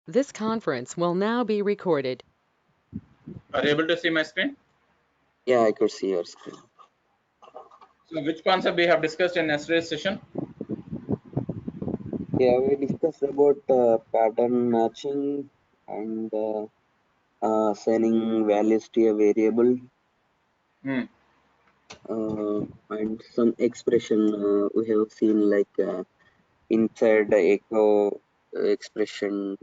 This conference will now be recorded. Are you able to see my screen? Yeah, I could see your screen. So which concept we have discussed in yesterday's session? Yeah, we discussed about pattern matching and assigning values to a variable Hmm. and some expression we have seen like inside the echo expression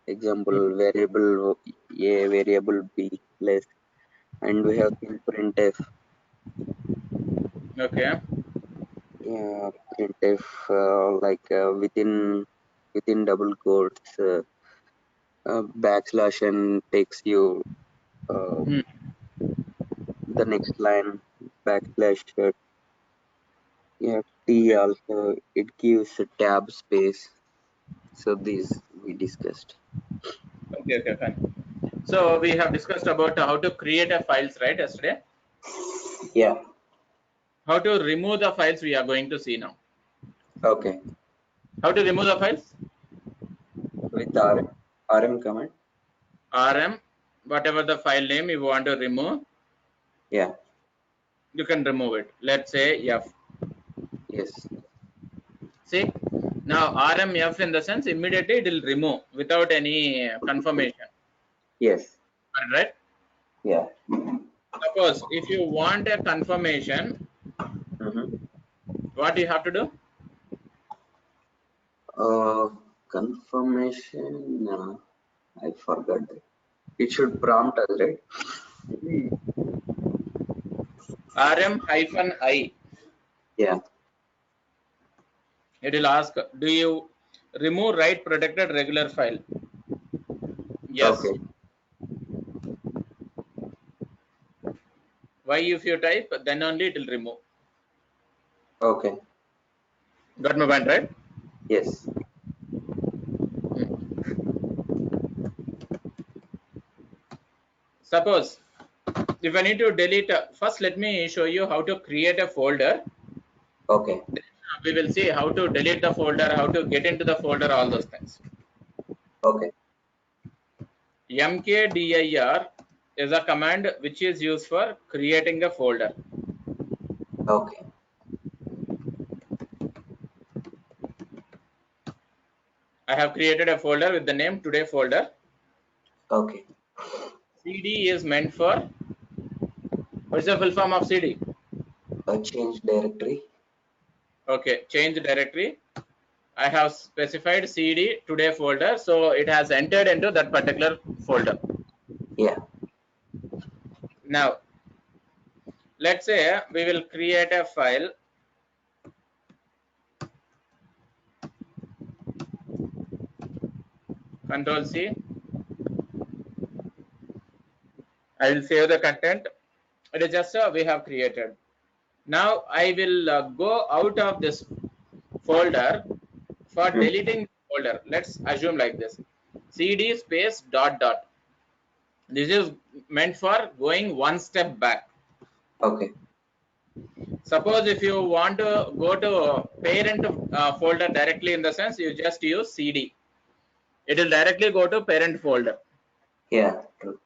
example Hmm. variable A, variable B less, and we have seen printf. Okay. Yeah, printf like within double quotes. Backslash and takes you uh, Hmm. the next line backslash yeah T Okay. also it gives a tab space, so these we discussed. Okay. Okay. Fine. So we have discussed about how to create a files, right? Yesterday. Yeah, How to remove the files we are going to see now. okay, How to remove the files? with rm command. RM, whatever the file name you want to remove, Yeah, you can remove it. Let's say F. yes, See, now RMF in the sense immediately it will remove without any confirmation. yes, Right? yeah. Suppose if you want a confirmation, Mm-hmm. what you have to do? uh Confirmation, I forgot that. It should prompt us, right? RM hyphen I. Yeah, It will ask, do you remove write protected regular file? Yes. okay, Why if you type, then only it will remove. okay, Got my point, right? yes, Suppose if I need to delete, first let me show you how to create a folder. okay, Then we will see how to delete the folder, how to get into the folder, all those things. okay, Mkdir is a command which is used for creating a folder. okay, I have created a folder with the name today folder. okay. CD is meant for, what's the full form of CD? Change directory. Okay, change directory. I have specified CD today folder, so it has entered into that particular folder. Yeah, Now, let's say we will create a file. Control C. I will save the content. It is just we have created. Now I will go out of this folder for mm, deleting folder. Let's assume like this: cd space dot dot. This is meant for going one step back. okay, Suppose if you want to go to parent folder directly, in the sense you just use cd, it will directly go to parent folder. yeah, true.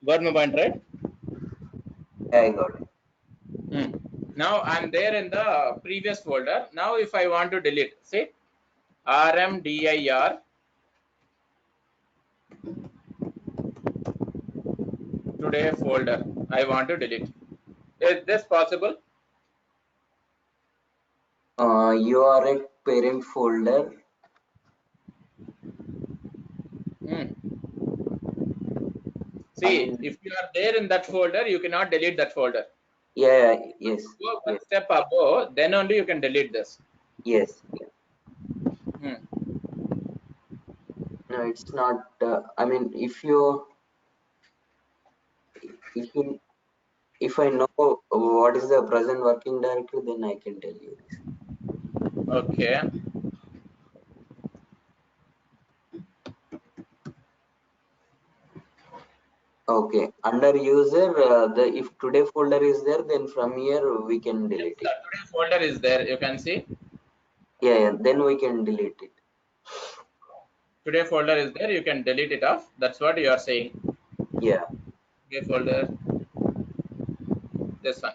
Got my point, right? Yeah, I got it. Hmm. Now I'm there in the previous folder. Now if I want to delete, say rmdir today folder, I want to delete. Is this possible? You are a parent folder. Hmm. I See, mean, if you are there in that folder, you cannot delete that folder. yeah, yes, Go one yes, step above, then only you can delete this. yes, yeah. Hmm. No, it's not. I mean, if you, if I know what is the present working directory, then I can tell you this. Okay. Okay, under user, the if today folder is there, then from here we can Yes, delete the it. today folder is there. You can see Yeah, yeah, then we can delete it. today folder is there, you can delete it off. That's what you are saying. Yeah. Today folder, this one.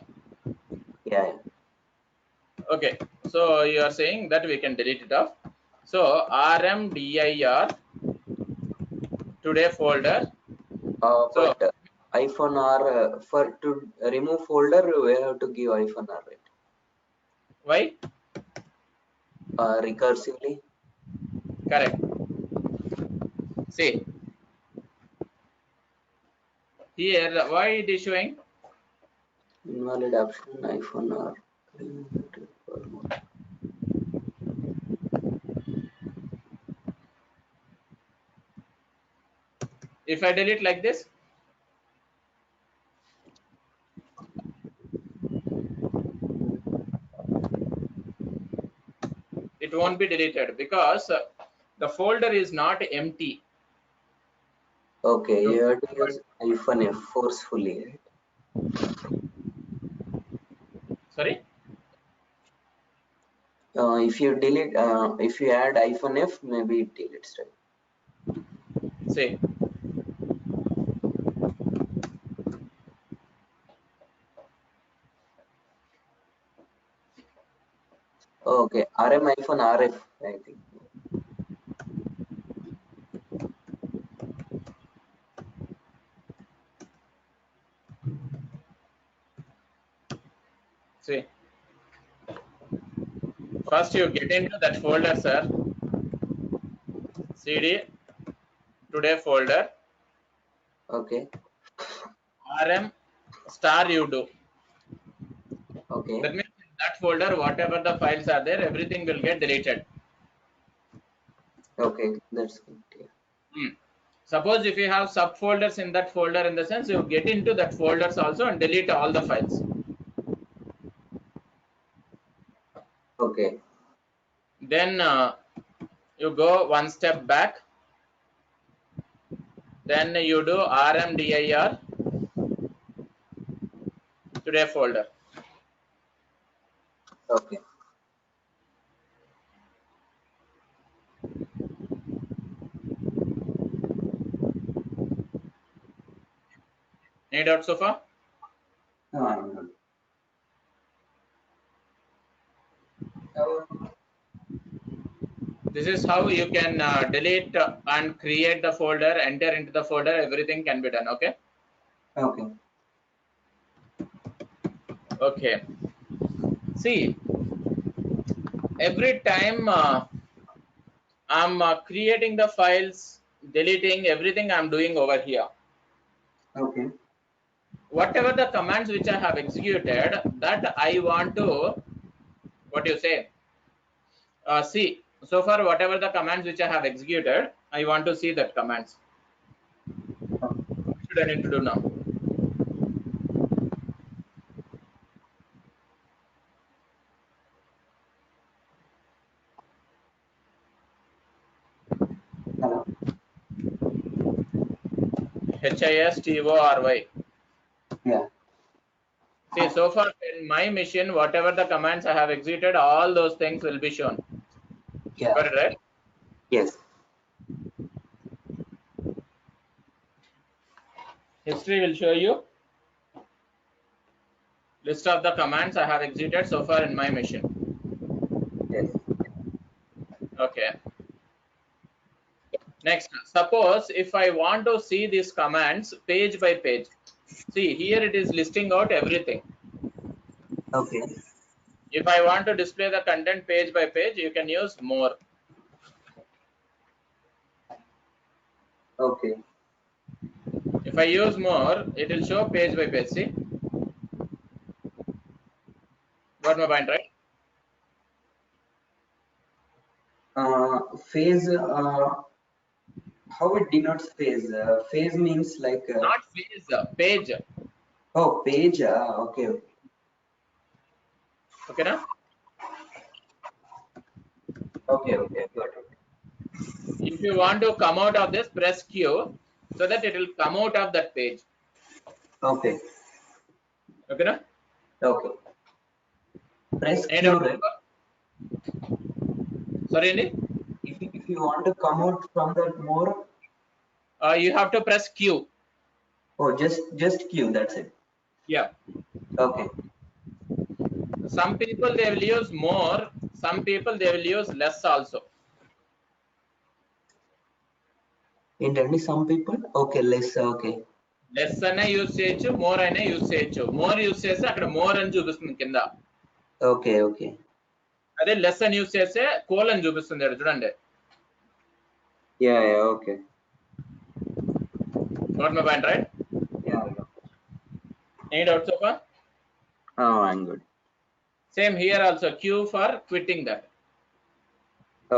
Yeah. Okay, so you are saying that we can delete it off. So rmdir today folder. So But -r for to remove folder we have to give -r, right? why? Recursively. Correct. See here, why it is showing? Invalid option -r. If I delete like this, it won't be deleted because the folder is not empty. Okay, So, you have to use -f forcefully, right? sorry. If you delete, if you add -f, maybe it deletes, right? See, Okay, rm-rf, I think. see. First you get into that folder, sir. CD today folder. Okay. Rm star you do. Okay. That means in that folder, whatever the files are there, everything will get deleted. Okay, that's good. Yeah. Suppose if you have subfolders in that folder, in the sense you get into that folders also and delete all the files. Okay. Then you go one step back. Then you do rmdir today folder. Okay. Any doubt so far? No. This is how you can delete and create the folder, enter into the folder, everything can be done. Okay. Okay. Okay. See, every time I'm creating the files, deleting everything I'm doing over here. Okay. Whatever the commands which I have executed, that I want to, what you say, see. So far, whatever the commands which I have executed, I want to see that commands. What should I need to do now? Hello. HISTORY. Yeah. See, so far in my machine, whatever the commands I have executed, all those things will be shown. Yeah. Got it, right? Yes. History will show you list of the commands I have executed so far in my machine. Yes. Okay. Next, suppose if I want to see these commands page by page. See, here it is listing out everything. Okay. If I want to display the content page by page, you can use more. Okay. If I use more, it will show page by page. See? Got my point, right? Phase. How it denotes phase? Phase means like. Not phase, page. Oh, page. Okay. Okay. Okay, now? Okay. Okay. Got it. If you want to come out of this, press Q so that it will come out of that page. Okay. Okay, now? Okay. Press Any Q, doubt? right? Sorry, Andy? if you want to come out from that more, You have to press Q. oh, just Q. That's it. Yeah. Okay. Some people they will use more. Some people they will use less also. ఏంటండి some people? Okay, less. Okay. Less అనే use చేయొచ్చు, more అయినా use చేయొచ్చు. More use చేస్తే అక్కడ more అని చూపిస్తుంది కింద. Okay, okay. అదే లెస్ అని యూజ్ చేస్తే కోల్ అని చూపిస్తుంది చూడండి. Yeah, yeah, okay. Got my point, right? Yeah, I got it. Any doubts so far? Oh, I'm good. Same here also, Q for quitting that.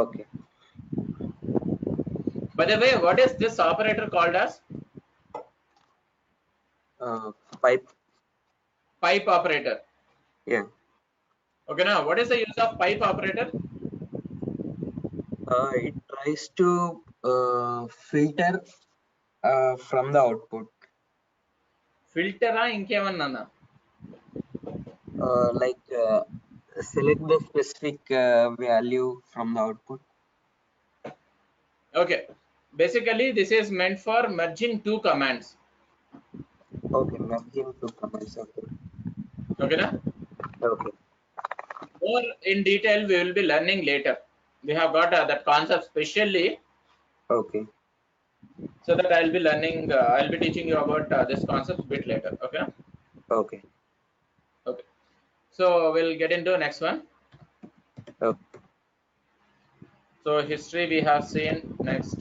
Okay. By the way, what is this operator called as? Pipe. Pipe operator. Yeah. Okay, now what is the use of pipe operator? It tries to filter from the output. Filter ఇంకేమన్నా? Like select the specific value from the output. Okay, basically this is meant for merging two commands. Okay, merging two commands. Okay. Okay, na? Okay. More in detail we will be learning later. We have got that concept specially, Okay. so that I'll be learning. I'll be teaching you about this concept a bit later. Okay. Okay. Okay. So we'll get into next one. Okay. So history we have seen. Next.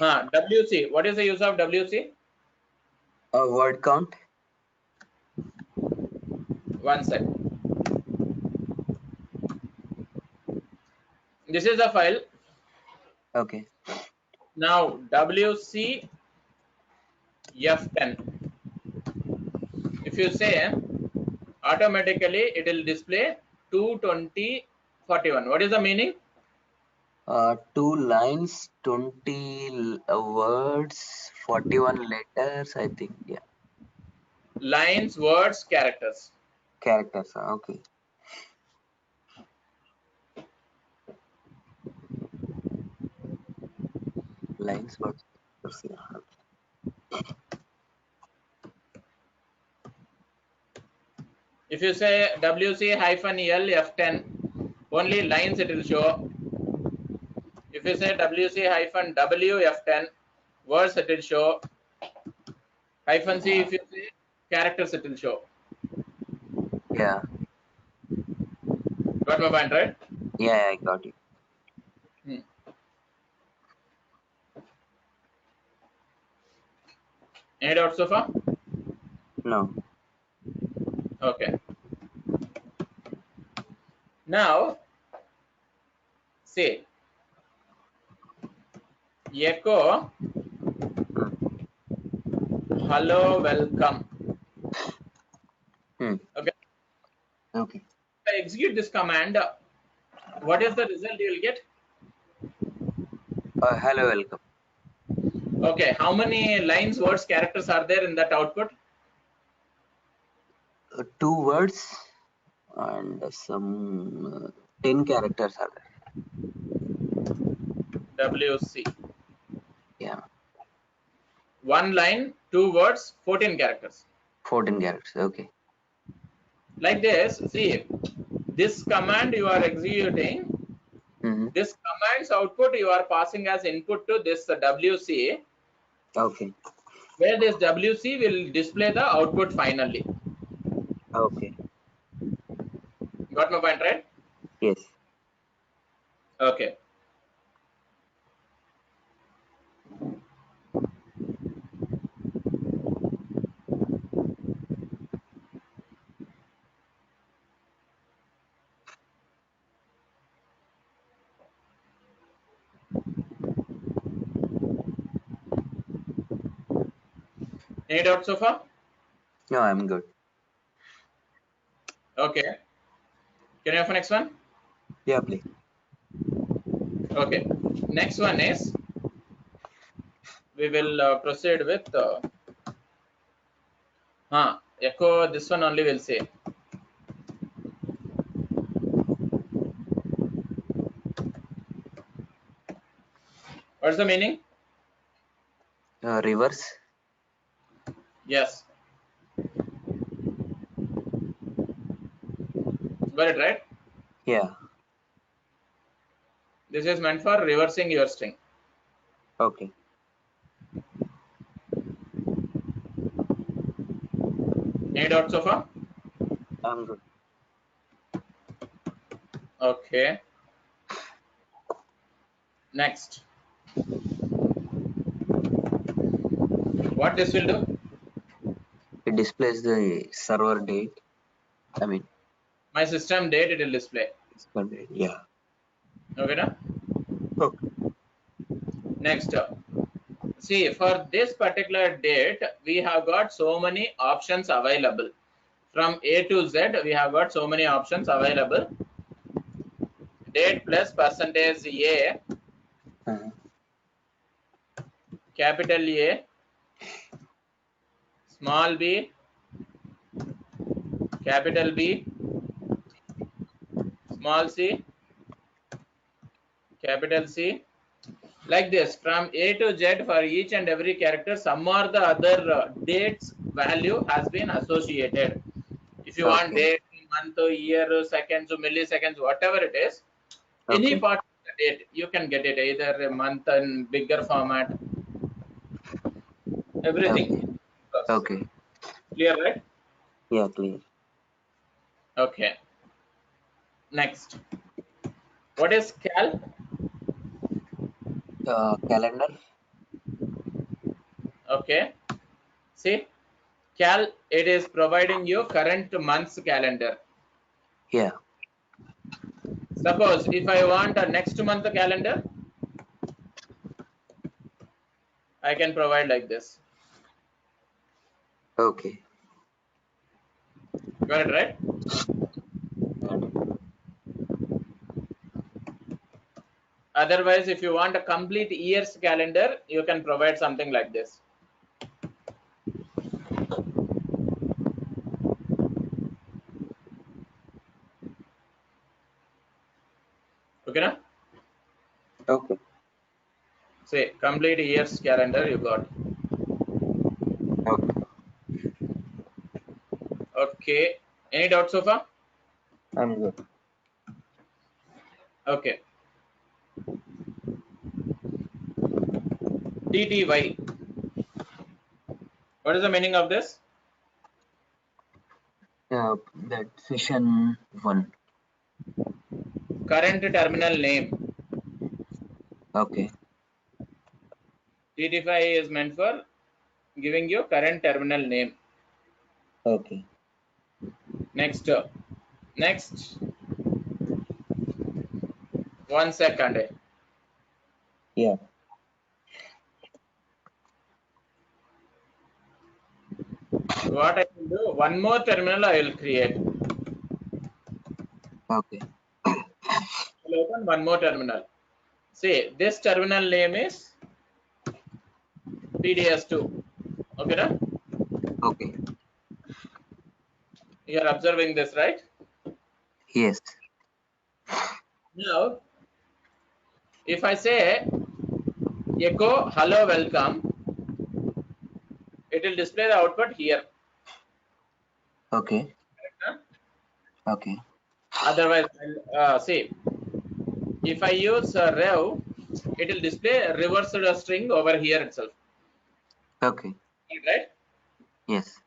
WC. What is the use of WC? Word count. One sec. This is the file. Okay. Now WC F10. If you say, automatically it will display 22041. What is the meaning? 2 lines, 20 words, 41 letters, I think. Yeah. Lines, words, characters. Characters. Okay. Lines, words. If you say WC-L F10, only lines it will show. If you say WC-W F10, words it will show. -C, if you say characters it will show. Yeah. Got my point, right? Yeah, I got it. Any doubts so far? No. Okay. Now, say echo hello, welcome. Okay. Okay. If I execute this command, what is the result you will get? Hello, welcome. Okay. How many lines, words, characters are there in that output? 2 words and some 10 characters are there. WC. Yeah. 1 line, 2 words, 14 characters. 14 characters. Okay. Like this, see, this command you are executing, this command's output you are passing as input to this WC. Okay. Where this WC will display the output finally. Okay. Got my point, right? Yes. Okay. Any doubts so far? No, I'm good. Okay. Can you have next one? Yeah, please. Okay. Next one is, we will proceed with echo. This one only will say. What's the meaning? Reverse. Yes. Got it, right? Yeah. This is meant for reversing your string. Okay. Any doubts so far? I'm good. Okay. Next. What this will do? It displays the server date. I mean, My system date it will display. server date. Yeah. Okay, na? Okay. Next. See, for this particular date, we have got so many options available. From A to Z, we have got so many options available. Date plus percentage A, Uh-huh. capital A, small b, capital B, small c, capital C. Like this, from A to Z for each and every character, some or the other dates value has been associated. If you want Okay. date, month, year, seconds, milliseconds, whatever it is, any Okay. part of the date, you can get it either a month in bigger format, Okay. everything. Okay. Clear, right? Yeah, clear. Okay. Next. What is cal? Calendar. Okay. See, cal, it is providing you current month's calendar. Yeah. Suppose if I want a next month calendar, I can provide like this. Okay. Got it, right? Otherwise, if you want a complete year's calendar, you can provide something like this. Okay, na? Okay. Say complete year's calendar you got. Okay. Okay. Any doubts so far? I'm good. Okay. TTY. What is the meaning of this? That session 1. Current terminal name. Okay. TTY is meant for giving you current terminal name. Okay. Next. Next. 1 second. Yeah. What I will do? One more terminal I will create. Okay. I'll open one more terminal. See, this terminal name is PDS2. Okay, na? Okay. You are observing this, right? Yes. Now, if I say echo hello welcome, it will display the output here. Okay. Huh? Okay. Otherwise, see, if I use rev, it will display a reversed string over here itself. Okay. Right? Yes.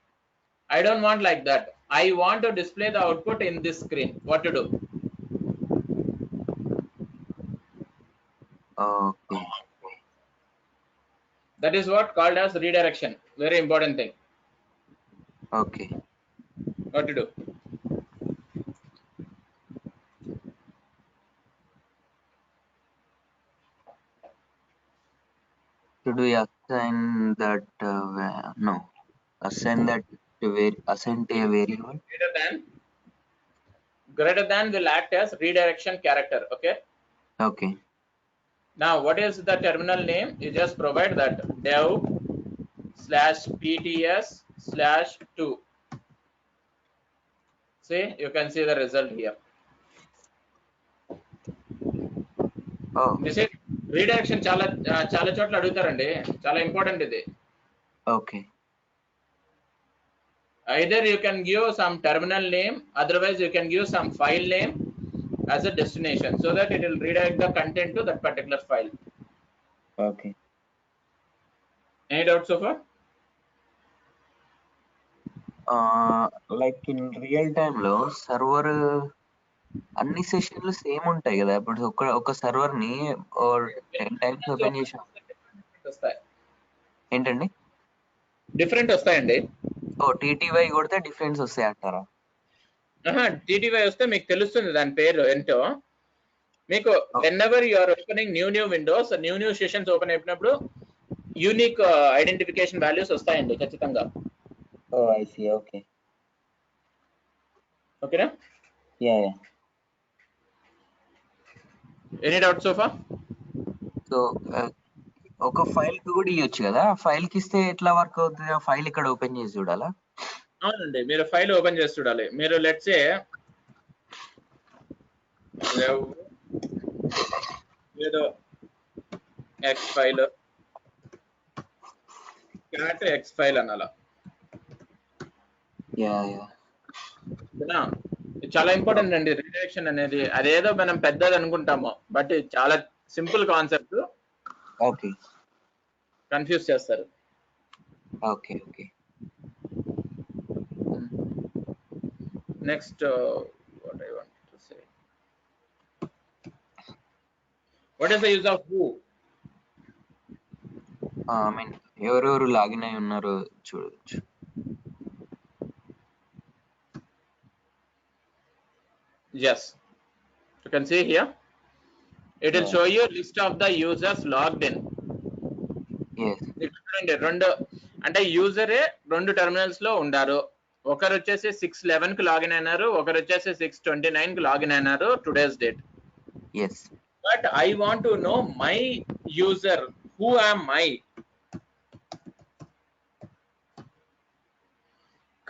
I don't want like that. I want to display the output in this screen. What to do? Okay. That is what called as redirection. Very important thing. Okay. What to do? Should we assign that? No. Assign that to assign to a variable. Greater than will act as redirection character. Okay. Okay. Now, what is the terminal name? You just provide that dev /pts/2. See, you can see the result here. Oh. This is redirection చాలా చాలా చోట్ల అడుగుతారండి, చాలా important ఇది. Okay. Either you can give some terminal name, otherwise you can give some file name as a destination, so that it will redirect the content to that particular file. Okay. Any doubts so far? Like in real time లో server అన్ని సెషన్లు same ఉంటాయి కదా, ఇప్పుడు ఒక server ని 10 times open చేసి వస్తాయి. ఏంటండి? డిఫరెంట్ వస్తాయండి. టీటీవై కొడితే డిఫరెన్స్ వస్తాయి అంటారా? టీటీవై వస్తే మీకు తెలుస్తుంది దాని పేరు ఏంటో. మీకు whenever you are opening new windows, new sessions open అయినప్పుడు యూనిక్ ఐడెంటిఫికేషన్ వాల్యూస్ వస్తాయండి ఖచ్చితంగా. I see. ఓకే. ఓకేనా? Yeah. Any doubt so far? So ఒక ఫైల్ కి కూడా ఇవ్వచ్చు కదా, ఫైల్ కి ఇస్తే ఎట్లా వర్క్ అవుతుంది? ఆ ఫైల్ ఇక్కడ ఓపెన్ చేసి చూడాలా? అవునండి, మీరు ఫైల్ ఓపెన్ చేసి చూడాలి. మీరు లెట్స్ సే ఏదో X file, cat X file అనాల. చాలా ఇంపార్టెంట్ అండి రీడైరెక్షన్ అనేది. అదేదో మనం పెద్దది అనుకుంటాము, బట్ చాలా సింపుల్ కాన్సెప్ట్. ఓకే. కన్ఫ్యూజ్ చేస్తారు. Okay. Okay. Next what I want to say, what is the use of who? I mean ఎవరెవరు లాగిన్ అయి ఉన్నారు చూడొచ్చు. Yes, you can see here it will show you list of the users logged in. Yes. చూడండి, రెండు అంటే యూజరే రెండు terminals లో ఉండారు. ఒకరు వచ్చేసి 6:11 కి లాగిన్ అయినారు, ఒకరు వచ్చేసి 6:29 కి లాగిన్ అయినారు today's date. Yes. But I want to know my user, who am I?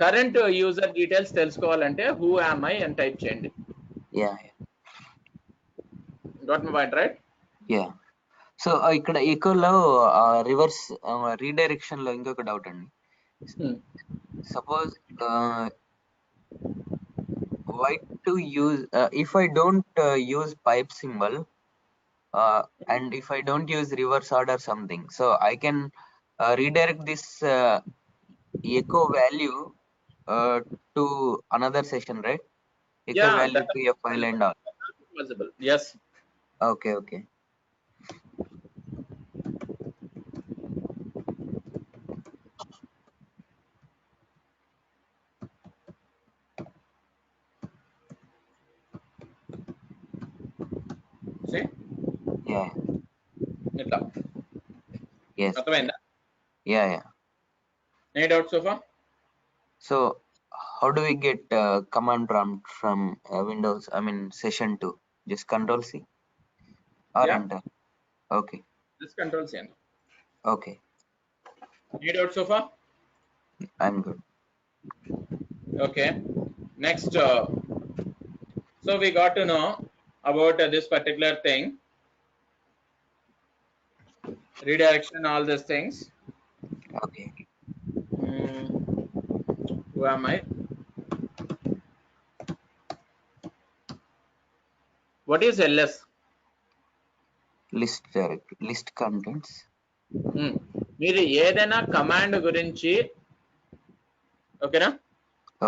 Current user details తెలుసుకోవాలంటే who am I అని టైప్ చేయండి. Yeah. Got my point, right? Yeah. So ఇక్కడ ఈకోలో రివర్స్ రీడైరెక్షన్ లో ఇంకొక డౌట్ అండి. Suppose why to use if I don't use pipe symbol and if I don't use reverse order something, so I can redirect this echo value to another session, right? Echo value to a file and all possible. Yes. Okay. Okay. See? Yeah. ఇట్లా. Yes. అర్థమైందా? Yeah. Any doubt so far? So how do we get command prompt from Windows, I mean session 2? Just control C or enter? Okay. Just control C. Okay. Any doubt so far? I'm good. Okay. Next, so we got to know about this particular thing, redirection, all these things. Okay. Who am I? What is LS? List contents. మీరు ఏదైనా command గురించి, ఓకేనా?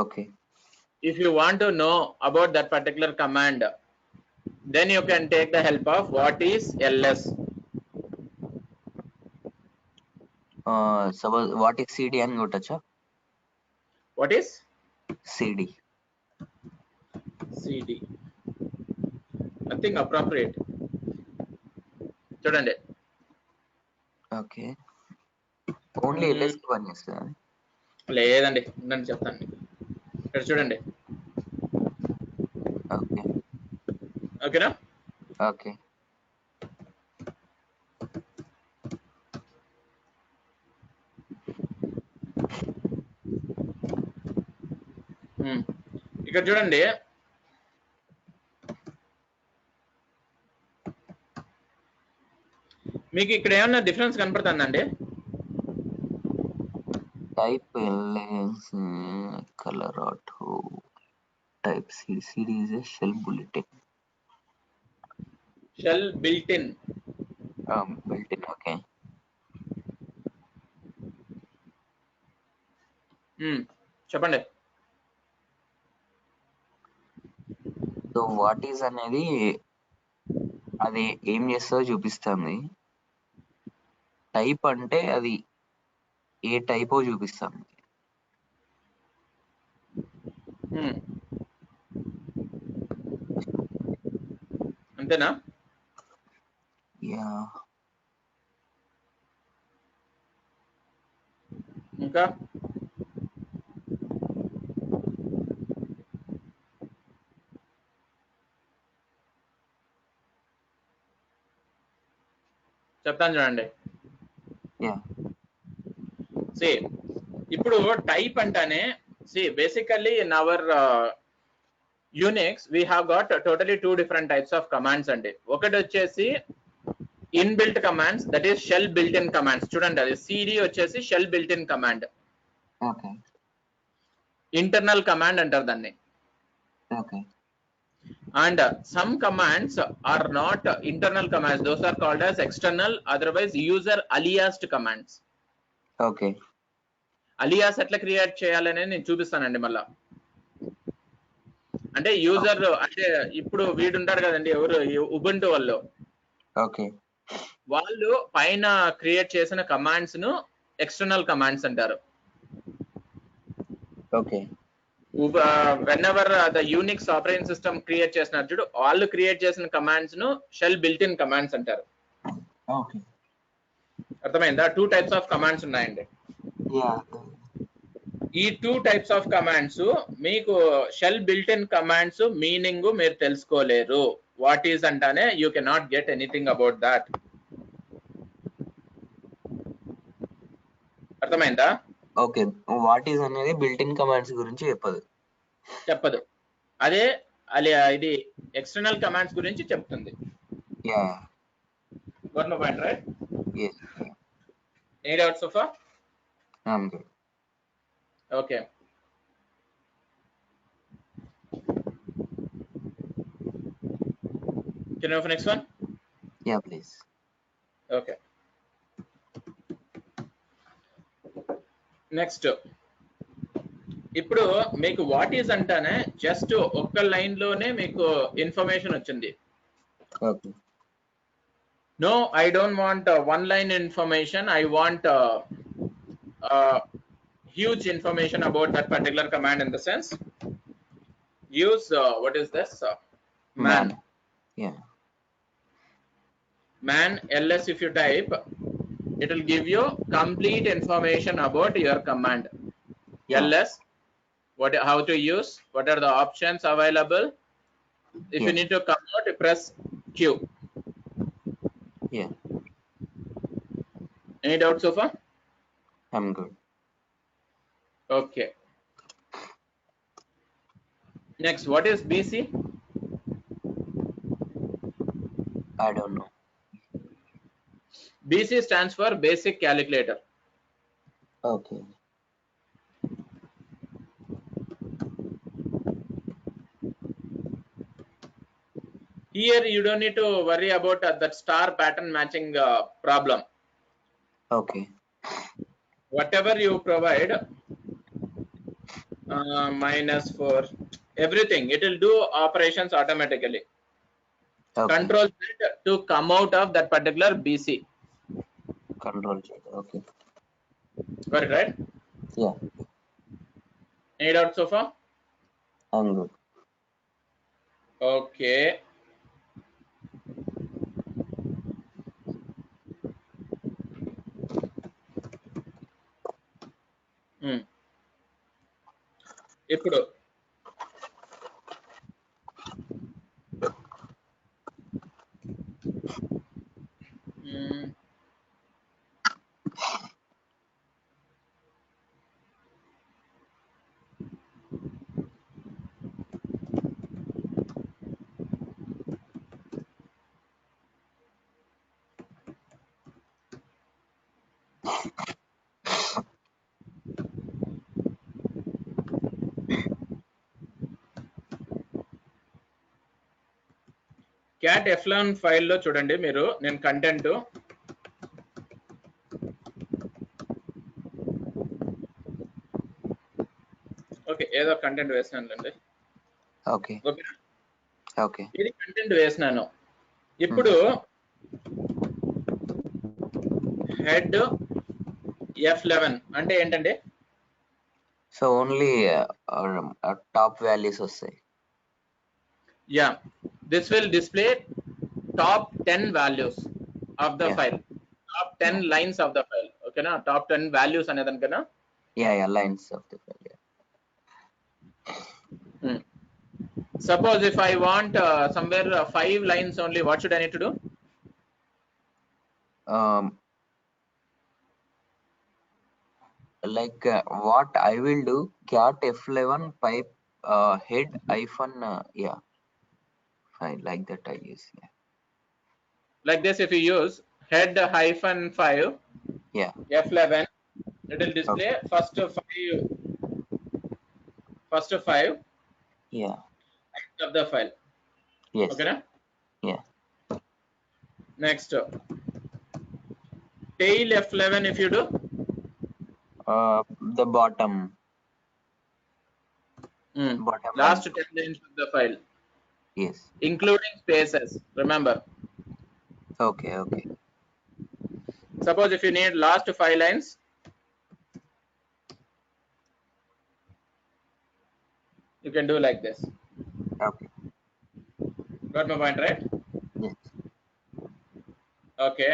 Okay. If you want to know about that particular command, then you can take the help of what is ls. Suppose what is cd అని కొట్టచ్చా? What is cd? nothing appropriate. చూడండి. Okay. Only ls పని చేస్తుందా? లేదండి, నేను చెప్తాను. ఇక్కడ చూడండి. Okay. ఓకేనా? ఓకే. ఇక్కడ చూడండి. మీకు ఇక్కడ ఏమన్నా difference కనపడుతుందండి? Type LS color auto. Type CD is a shell bulletin. Shell built in. Built-in. Okay. చెప్పండి. సో వాట్ ఈజ్ అనేది అది ఏం చేస్తుందో చూపిస్తుంది. టైప్ అంటే అది ఏ టైపో చూపిస్తుంది. అంతేనా? యా. ఇంకా చెప్తాను చూడండి. యా. ఇప్పుడు టైప్ అంటానే basically in our Unix we have got totally 2 different types of commands అండి. ఒకటి వచ్చేసి inbuilt commands, that is shell built in commands. చూడండి, అది సిడి వచ్చేసి shell built in command. Okay. Internal command అంటారు దాన్ని. Okay. And some commands are not internal commands, those are called as external, otherwise user aliased commands. Okay. Alias ఎట్లా create చేయాలనేది నేను చూపిస్తానండి మళ్ళా. అంటే యూజర్ అంటే ఇప్పుడు వీడు ఉంటారు కదండి, ఎవరు ఉబుంటు వాళ్ళు. ఓకే. వాళ్ళు పైన క్రియేట్ చేసిన కమాండ్స్ ను ఎక్స్టర్నల్ కమాండ్స్ అంటారు. Okay. Whenever the Unix operating system create చేసిన చూడు, వాళ్ళు క్రియేట్ చేసిన కమాండ్స్ ను షెల్ బిల్ట్ ఇన్ కమాండ్స్ అంటారు. ఓకే. అర్థమైందా? 2 types ఆఫ్ కమాండ్స్ ఉన్నాయండి. యా. ఈ 2 types ఆఫ్ కమాండ్స్ మీకు shell built in commands meaning మీరు తెలుసుకోలేరు. వాట్ ఈజ్ అంటానే you can not get anything about that. అర్థమైందా? ఓకే. వాట్ ఈజ్ అనేది బిల్ట్ ఇన్ కమాండ్స్ గురించి చెప్పదు. అదే ఇది ఎక్స్టర్నల్ కమాండ్స్ గురించి చెప్తుంది. Yeah. Got my point, right? Yes. Any doubts so far? I'm good. Okay. Can you have next one? Yeah, please. Okay. Next ఇప్పుడు మీకు వాట్ ఈజ్ అంటానే జస్ట్ ఒక్క లైన్ లోనే మీకు ఇన్ఫర్మేషన్ వచ్చింది. Okay. No, I don't want one line information. I want huge information about that particular command, in the sense use what is this man. Yeah. Man ls, if you type, it will give you complete information about your command. Yeah. ls, how to use, what are the options available. If you need to come out, press q. Yeah. Any doubts so far? I'm good. Okay. Next, what is BC? I don't know. BC stands for basic calculator. Okay. Here you don't need to worry about that star pattern matching problem. Okay. Whatever you provide, -4, everything, it will do operations automatically. Okay. Control Z to come out of that particular BC. Control Z. Okay. Got it, right? Yeah. Any doubt so far? I'm good. Okay. ఇప్పుడు cat F11 ఫైల్లో చూడండి మీరు, నేను content okay ఏదో content వేసానులేండి. Okay okay okay ఇది content వేసినాను. ఇప్పుడు head F11 అంటే ఏంటంటే సో ఓన్లీ టాప్ వాల్యూస్ వస్తాయి. Yeah this will display top 10 values of the Yeah. file, top 10 lines of the file. ఓకేనా, top 10 values అనేదానికన్నా Yeah, lines of the file. Suppose if I want somewhere 5 lines only, what should I need to do? Like what I will do, cat F11 pipe head hyphen file, like that I use. Like this, if you use head -5 Yeah. F11, it will display first five Yeah. of the file. Yes. Okay na? Yeah. Next, tail F11 if you do the bottom last line. 10 lines of the file. Yes. Including spaces, remember. Okay. Suppose if you need last 5 lines, you can do like this. Okay. Got my point, right? Yes. Okay.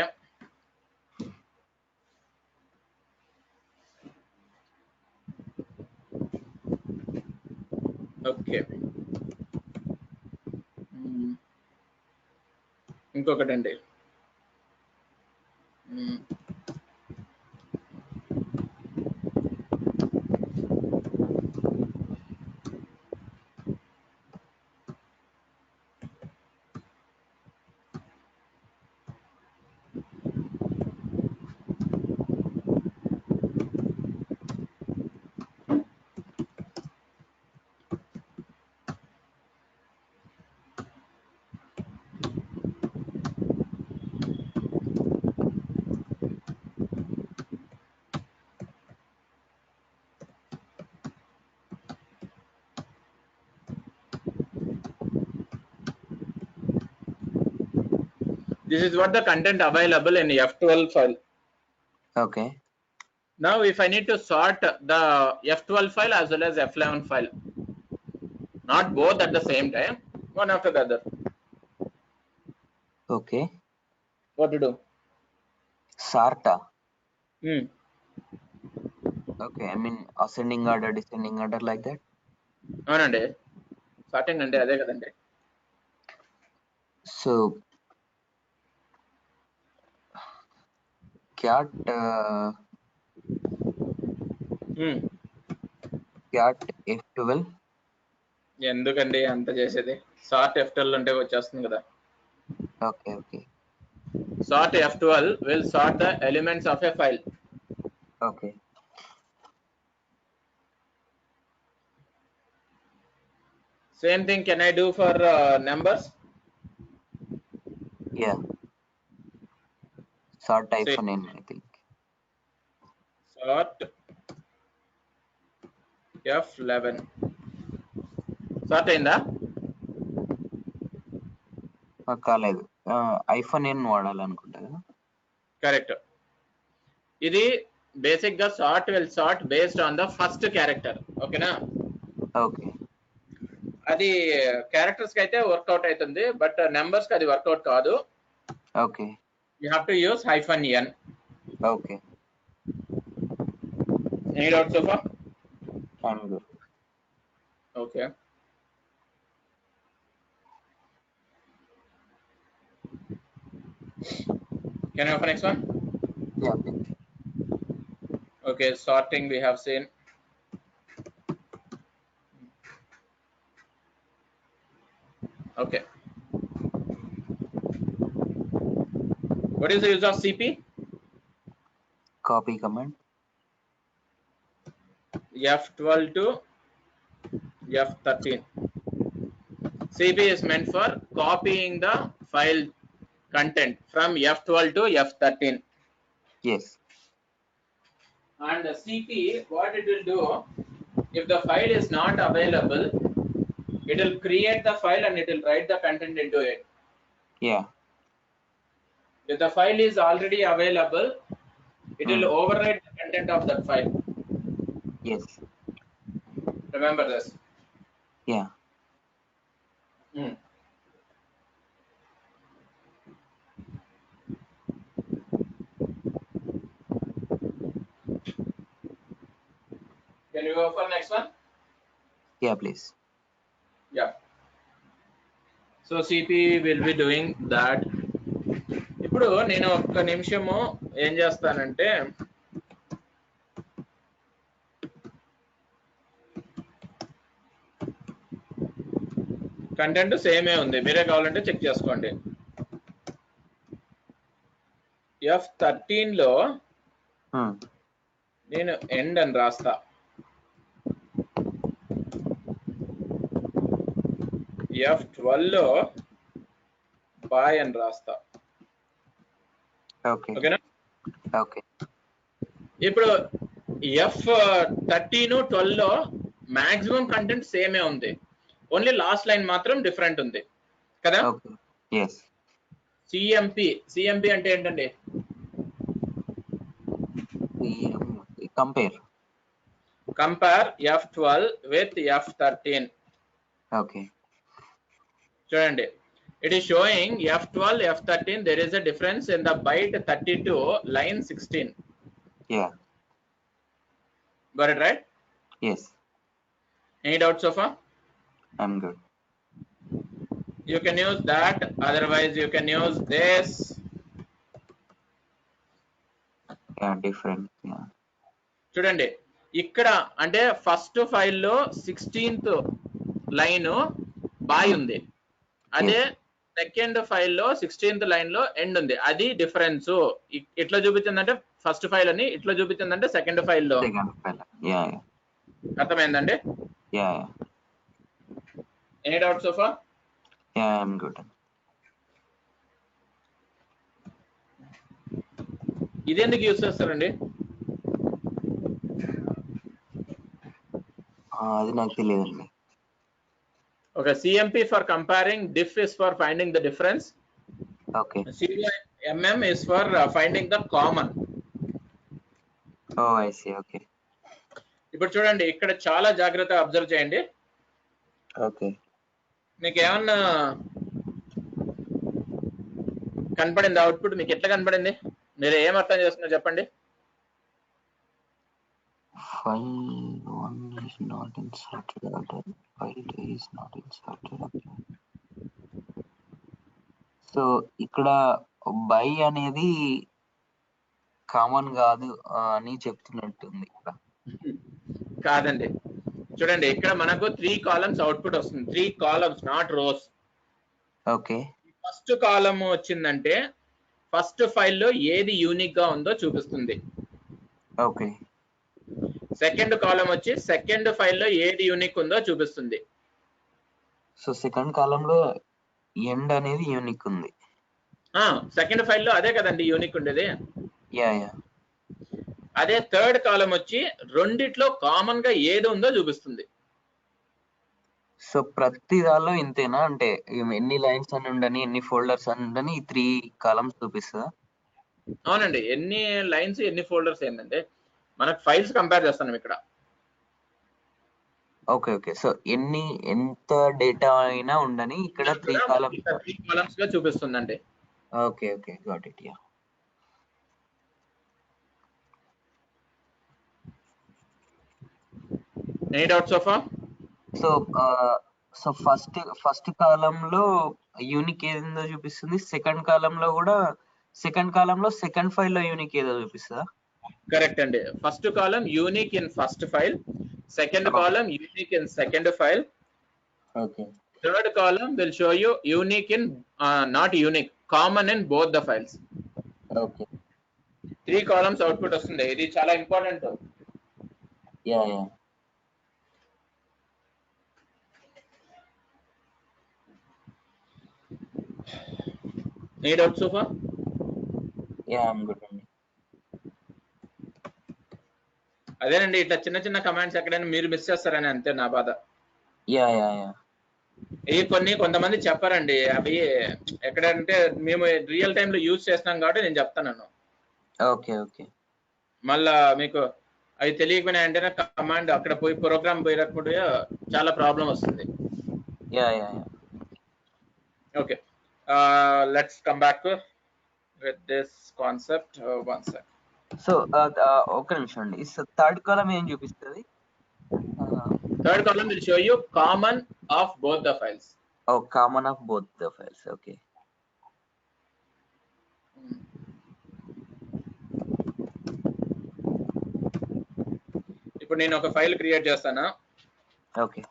Okay. ఇంకొకటండి, this is what the content available in F12 file. Okay. Now if I need to sort the F12 file as well as F11 file, not both at the same time, one after the other, Okay. what to do? Sort. Okay, I mean ascending order, descending order, like that. అవునండి, sorting అంటే అదే కదండి. So cat F12. ఎందుకండి అంత చేసేది, sort F12 అంటే వచ్చేస్తుంది కదా. Okay. Sort F12 will sort the elements of a file. Okay. Same thing can I do for numbers? Yeah. Sort hyphen n, I think. Sort F11 sort అయిందా? కాలేదు, hyphen n వాడాలనుకుంటా కదా. Correct. ఇది basic గా sort will sort based on the first character. ఓకేనా? Okay. అది characters కి అయితే work out అవుతుంది, బట్ నెంబర్స్ కి అది వర్కౌట్ కాదు. Okay. You have to use -n. Okay. Any doubts so far? Fine good. Okay. Can I open next one? Yeah. Okay, sorting we have seen. Okay. What is the use of CP? Copy command. F12 to F13. CP is meant for copying the file content from F12 to F13. Yes. And CP, what it will do, if the file is not available, it will create the file and it will write the content into it. Yeah. If the file is already available, it will overwrite the content of that file. Yes. Remember this. Yeah. Can you go for next one? Yeah, please. Yeah. So CP will be doing that. ఇప్పుడు నేను ఒక్క నిమిషము ఏం చేస్తానంటే content సేమే ఉంది, మీరే కావాలంటే చెక్ చేసుకోండి. F13 లో నేను ఎండ్ అని రాస్తా. F12 లో బాయ్ అని రాస్తా. ఓకేనా? ఓకే. ఇప్పుడు F13 12 లో మాక్సిమం కంటెంట్ సేమే ఉంది, ఓన్లీ లాస్ట్ లైన్ మాత్రం డిఫరెంట్ ఉంది కదా. సిఎంపి అంటే ఏంటండి? Compare F12 with F13. Okay. చూడండి, it is showing F12 F13 there is a difference in the byte 32 line 16. Yeah. Got it right? Yes. Any doubts so far? I'm good. You can use that, otherwise you can use this. Yeah, different. Yeah. చూడండి, ఇక్కడ అంటే first ఫైల్లో 16th line bye ఉంది, అదే second ఫైల్లో 16th line లో end ఉంది. అది డిఫరెన్స్. ఇట్లా చూపించిందంటే ఫస్ట్ ఫైల్ అని, ఇట్లా చూపించిందంటే సెకండ్ ఫైల్ లో. అర్థమైందండి? Any doubt so far? I'm good. ఇది ఎందుకు యూస్ చేస్తారండి? అది నాకు తెలియదండి. Okay, CMP for comparing, diff is for finding the difference. Okay. MM is for finding the common. Oh, I see. Okay. ఇప్పుడు చూడండి, ఇక్కడ చాలా జాగ్రత్తగా అబ్జర్వ్ చేయండి. ఓకే. మీకు ఏమన్నా కనపడింది అవుట్పుట్? మీకు ఎట్లా కనపడింది? మీరు ఏం అర్థం చేస్తున్నారు చెప్పండి. File 1 is not inserted order. File 2 is not inserted. So ఇక్కడ బై అనేది కామన్ కాదు అని చెప్తున్నట్టుంది ఇక్కడ. కాదండి, చూడండి, ఇక్కడ మనకు 3 కాలమ్స్ అవుట్పుట్ వస్తుంది. 3 columns, not rows. Okay. First column వచ్చిందంటే ఫస్ట్ ఫైల్లో ఏది యూనిక్ గా ఉందో చూపిస్తుంది. ఓకే. సెకండ్ కాలమ్ వచ్చి సెకండ్ ఫైల్లో ఏది యూనిక్ ఉందో చూపిస్తుంది. సో సెకండ్ కాలంలో ఎండ్ అనేది యూనిక్ ఉంది. సెకండ్ ఫైల్లో అదే కదండి యూనిక్ ఉండేది. యా. అదే థర్డ్ కాలమ్ వచ్చి రెండిట్లో కామన్ గా ఏది ఉందో చూపిస్తుంది. సో ప్రతి దానిలో ఇంతేనా? అంటే ఎన్ని లైన్స్ అని ఉండని, ఎన్ని ఫోల్డర్స్ అని ఉండని, 3 కాలమ్స్ చూపిస్తుందా? అవునండి, ఎన్ని లైన్స్ ఎన్ని ఫోల్డర్స్ ఏంటంటే మనకు ఫైల్స్ కంపేర్ చేస్తున్నాం ఇక్కడ. ఓకే. సో ఎంత డేటా అయినా ఉండని ఇక్కడ 3 కాలమ్స్ గా చూపిస్తుందండి. Okay. Got it. Yeah. Any doubts so far? So first కాలంలో యూనిక్ ఏదో చూపిస్తుంది, సెకండ్ కాలంలో కూడా సెకండ్ ఫైల్లో యూనిక్ ఏదో చూపిస్తుందా? కరెక్ట్ అండి. First column unique in first file, second column unique in second file. Okay. Third column will show you unique in not unique, common in both the files. Okay. 3 columns output వస్తుంది. ఇది చాలా important. Yeah. Any doubt so far? Yeah I'm good అండి. అదేనండి, ఇట్లా చిన్న చిన్న commands ఎక్కడైనా మీరు మిస్ చేస్తారని అంతే నా బాధ. యా ఇవి కొంతమంది చెప్పారండి, అవి ఎక్కడంటే మేము రియల్ టైమ్ లో యూజ్ చేస్తున్నాం కాబట్టి నేను చెప్తాను. ఓకే మళ్ళా మీకు అవి తెలియకపోయినా అంటే కమాండ్ అక్కడ పోయి ప్రోగ్రామ్ పోయినప్పుడు చాలా ప్రాబ్లం వస్తుంది. Yeah okay, let's come back with this concept one second. So ఒక నిమిషం అండి, థర్డ్ కాలమ్ ఏం చూపిస్తుంది? Third column will show you common of both the files. Common of both the files. Okay, ఇప్పుడు నేను ఒక ఫైల్ క్రియేట్ చేస్తాను. Okay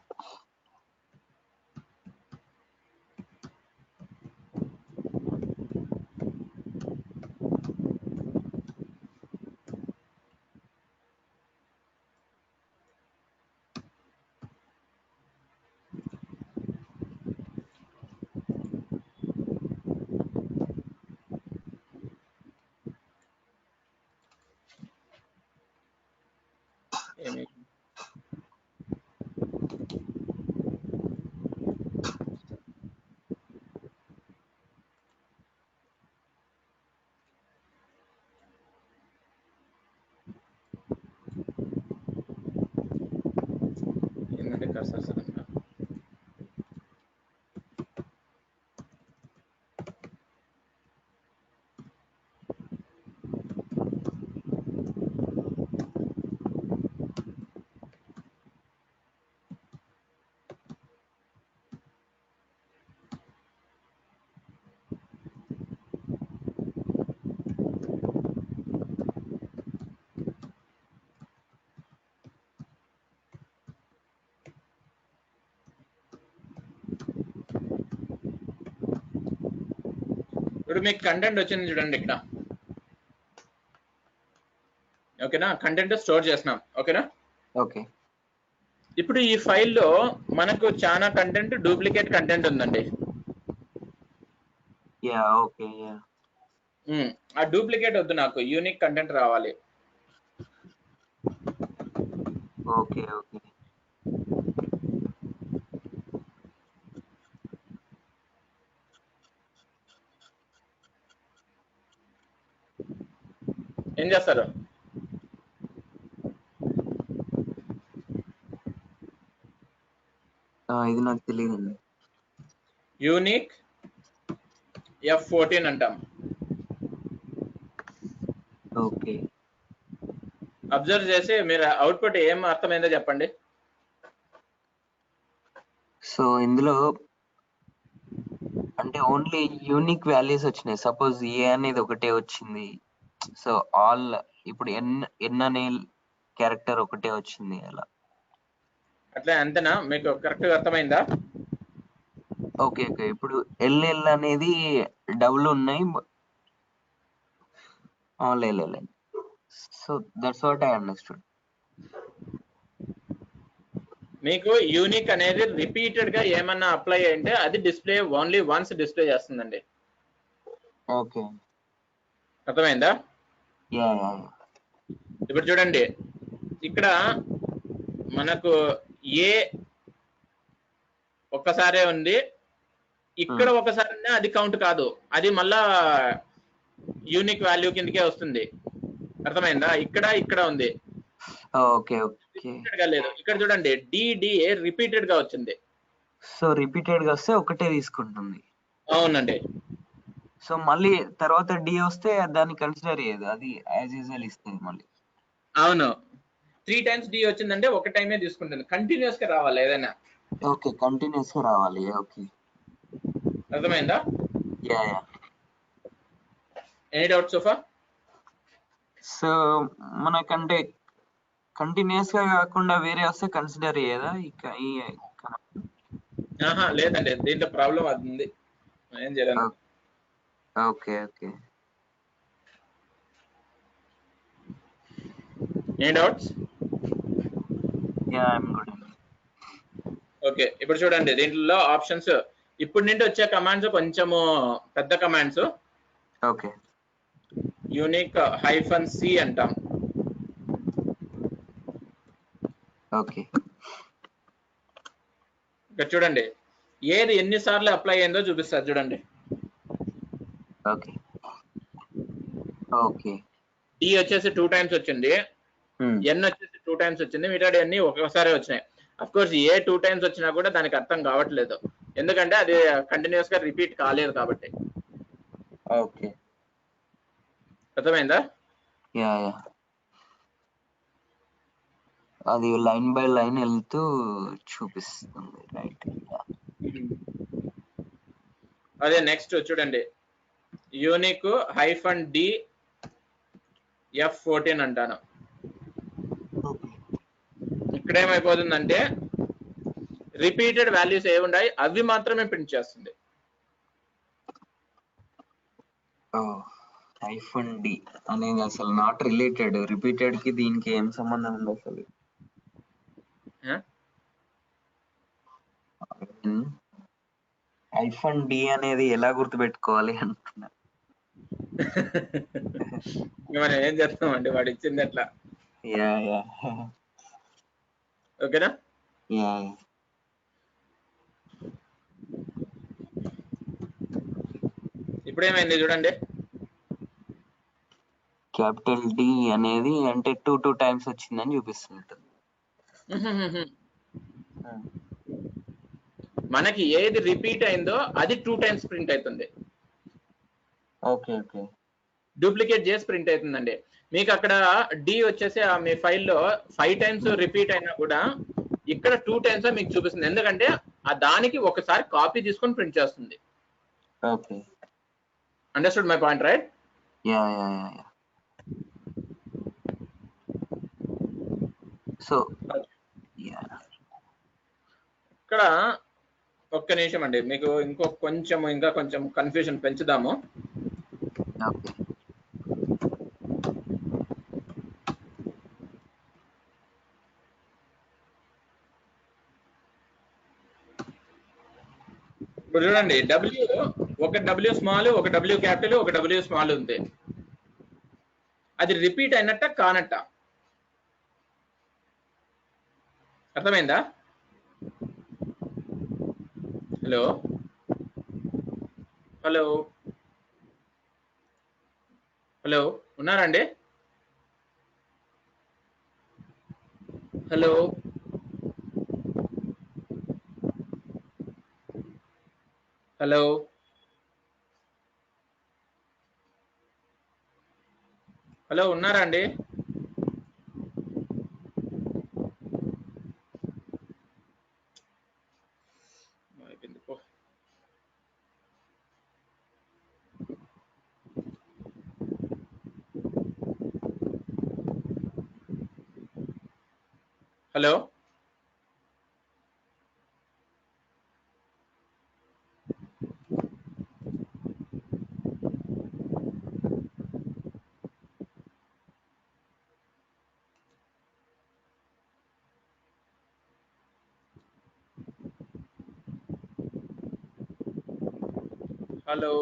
ఏంటంటే కర్సర్ సడన్ గా ఇప్పుడు మీకు కంటెంట్ వచ్చింది చూడండి ఇక్కడ. ఓకేనా, కంటెంట్ స్టోర్ చేస్తున్నాం. ఓకేనా, ఓకే ఇప్పుడు ఈ ఫైల్లో మనకు చాలా కంటెంట్ డూప్లికేట్ కంటెంట్ ఉందండి. యా ఓకే ఆ డూప్లికేట్ వద్దు, నాకు యూనిక్ కంటెంట్ రావాలి. ఓకే ఏం చేస్తారు? ఇది నాకు తెలియదండి. యూనిక్ F14 అంటాం. ఓకే, అబ్జర్వ్ చేసి మీరు అవుట్పుట్ ఏం అర్థమైందో చెప్పండి. సో ఇందులో అంటే ఓన్లీ యూనిక్ వాల్యూస్ వచ్చినాయి. సపోజ్ ఏ అనేది ఒకటే వచ్చింది. సో ఆల్ ఇప్పుడు ఎన్ అనే క్యారెక్టర్ ఒకటే వచ్చింది అలా. అట్లా అంతేనా? మీకు కరెక్ట్గా అర్థమైందా? ఓకే ఇప్పుడు ఎల్ అనేది డబుల్ ఉన్నాయి. లేదు, so that's what I understood. మీకు యూనిక్ అనేది రిపీటెడ్ గా ఏమన్నా అప్లై అంటే అది డిస్ప్లే ఓన్లీ వన్స్ డిస్ప్లే చేస్తుందండి. ఓకే, అర్థమైందా? యా ఇప్పుడు చూడండి, ఇక్కడ మనకు ఏ ఒక్కసారే ఉంది, ఇక్కడ ఒకసారి అది కౌంట్ కాదు, అది మళ్ళా యూనిక్ వాల్యూ కిందకే వస్తుంది. అర్థమైందా? ఇక్కడ ఉంది. ఓకే లేదు, ఇక్కడ చూడండి డిడిఏ రిపీటెడ్ గా వచ్చింది. సో రిపీటెడ్ గా వస్తే ఒకటే తీసుకుంటుంది. అవునండి. సో మళ్ళీ తర్వాత డి వస్తే దాన్ని కన్సిడర్ చేయదు, అది యాజ్ యూజువల్ ఇస్తుంది మళ్ళీ. అవును, 3 times డి వచ్చిందంటే ఒక టైమే తీసుకుంటుంది. కంటిన్యూస్ గా రావాలి ఏదైనా. ఓకే, కంటిన్యూస్ గా రావాలి. ఓకే, అర్థమైందా? Yeah any doubt so far? So మనకంటే కంటిన్యూస్ గా కాకుండా వేరే వస్తే కన్సిడర్ చేయదా? లేదండి, దీంట్లో ప్రాబ్లం అది ఉంది, ఏం చేయలేదు. Okay any doubts? Yeah I'm good. Okay, ఇప్పుడు చూడండి దీంట్లో ఆప్షన్స్. ఇప్పుడు నుండి వచ్చే కమాండ్స్ కొంచెము పెద్ద commands. Okay unique hyphen C అంటాం. ఓకే ఇక్కడ చూడండి, ఏది ఎన్నిసార్లు అప్లై అయిందో చూపిస్తారు చూడండి. ఓకే ఓకే డి వచ్చేసి 2 టైమ్స్ వచ్చింది, ఎన్ వచ్చేసి 2 టైమ్స్ వచ్చింది, మిగతా అన్ని ఒకసారి వచ్చినాయి. అఫ్ కోర్స్ ఏ 2 టైమ్స్ వచ్చినా కూడా దానికి అర్థం కావట్లేదు, ఎందుకంటే అది కంటిన్యూస్ గా రిపీట్ కాలేదు కాబట్టి. ఓకే అర్థమైందా? యా యా అది లైన్ బై లైన్ వెళ్తూ చూపిస్తుంది, రైట్? అదే నెక్స్ట్ చూడండి, యూనిక్ హైఫన్ డి F14 అంటాను. ఇక్కడ ఏమైపోతుందంటే రిపీటెడ్ వాల్యూస్ ఏముంటాయి అవి మాత్రమే ప్రింట్ చేస్తుంది. హైఫన్ డి అనేది అసలు నాట్ రిలేటెడ్, రిపీటెడ్ కి దీనికి ఏం సంబంధం ఉంది అసలు? హైఫన్ డి అనేది ఎలా గుర్తుపెట్టుకోవాలి అంటున్నా. మనం ఏం చేస్తామండి, వాడు ఇచ్చింది ఎట్లా. యా యా ఓకేనా? యా ఇప్పుడు ఏమైంది చూడండి, క్యాపిటల్ డి అనేది అంటే 2 టైమ్స్ వచ్చిందని చూపిస్తుంది. మనకి ఏది రిపీట్ అయిందో అది 2 టైమ్స్ ప్రింట్ అవుతుంది. ఓకే ఓకే డూప్లికేట్ చేసి ప్రింట్ అవుతుందండి. మీకు అక్కడ డి వచ్చేసి మీ ఫైల్లో 5 టైమ్స్ రిపీట్ అయినా కూడా ఇక్కడ 2 టైమ్స్ మీకు చూపిస్తుంది, ఎందుకంటే ఆ దానికి ఒకసారి కాపీ తీసుకొని ప్రింట్ చేస్తుంది. Okay understood my point, right? Yeah yeah yeah yeah so yeah ఇక్కడ ఒక్క నిమిషం అండి, మీకు ఇంకా కొంచెం కన్ఫ్యూజన్ పెంచుదాము. ఓకే ఇప్పుడు చూడండి, ఒక డబ్ల్యూ స్మాల్, ఒక డబ్ల్యూ క్యాపిటల్, ఒక డబ్ల్యూ స్మాల్ ఉంది. అది రిపీట్ అయినట్ట కానట్ట? అర్థమైందా? హలో హలో హలో ఉన్నారండి? హలో హలో హలో ఉన్నారా అండి? Hello hello